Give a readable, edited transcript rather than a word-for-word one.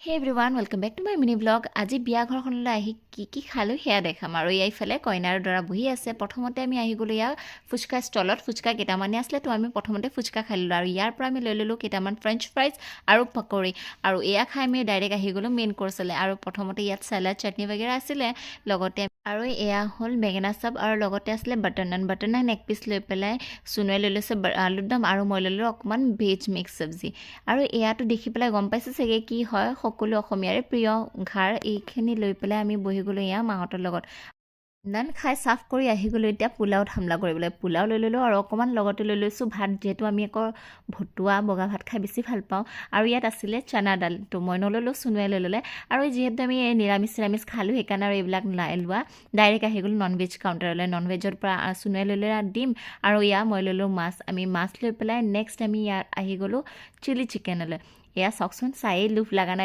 হে everyone welcome back to my mini blog. আজি বিয়া ঘৰখনলৈ আহি কি খালোঁ সেয়া দেখাম। আৰু এইফালে কইনা আৰু দৰা বহি আছে। প্ৰথমতে আমি আহি গ'লোঁ ইয়াৰ ফুচকা ষ্টলত। ফুচকা কেইটামানে আছিলে, তো আমি প্ৰথমতে ফুচকা খাই ল'লোঁ। আৰু ইয়াৰ পৰা আমি লৈ ল'লোঁ কেইটামান ফ্ৰেঞ্চ ফ্ৰাইজ আৰু পকৰি। আৰু এয়া খাই আমি ডাইৰেক্ট আহি গ'লোঁ মেইন কৰ্চলৈ। আৰু প্ৰথমতে ইয়াত চালাড চাটনি বাগেৰা আছিলে, লগতে আৰু এয়া হ'ল বেঙেনা চপ, আৰু লগতে আছিলে বাটাৰ নান এক পিচ লৈ পেলাই চুনুৱে লৈ লৈছে আলুৰ দম, আৰু মই লৈ ল'লোঁ অকণমান ভেজ মিক্স চব্জি। আৰু এয়াটো দেখি পেলাই গম পাইছে চাগে কি হয়, সকলো অসমীয়াৰে প্ৰিয় ঘাৰ। এইখিনি লৈ পেলাই আমি বহি গ'লোঁ এয়া মাহঁতৰ লগত। নান খাই চাফ কৰি আহি গ'লোঁ এতিয়া পোলাওত হামলা কৰিবলৈ। পোলাও লৈ ল'লোঁ আৰু অকণমান লগতে লৈ লৈছোঁ ভাত, যিহেতু আমি আকৌ ভতুৱা বগা ভাত খাই বেছি ভাল পাওঁ। আৰু ইয়াত আছিলে চানা দাল, তো মই নল'লোঁ, চুনুৱে লৈ ল'লে। আৰু যিহেতু আমি নিৰামিষ খালোঁ, সেইকাৰণে আৰু এইবিলাক নাই লোৱা। ডাইৰেক্ট আহি গ'লোঁ ননভেজ কাউণ্টাৰলৈ। ননভেজৰ পৰা চুনুৱে লৈ ল'লে ডিম, আৰু ইয়াৰ মই ল'লোঁ মাছ। আমি মাছ লৈ পেলাই নেক্সট আমি ইয়াত আহি গ'লোঁ চিলি চিকেনলৈ। এয়া চাওকচোন, চায়েই লোভ লগা নাই।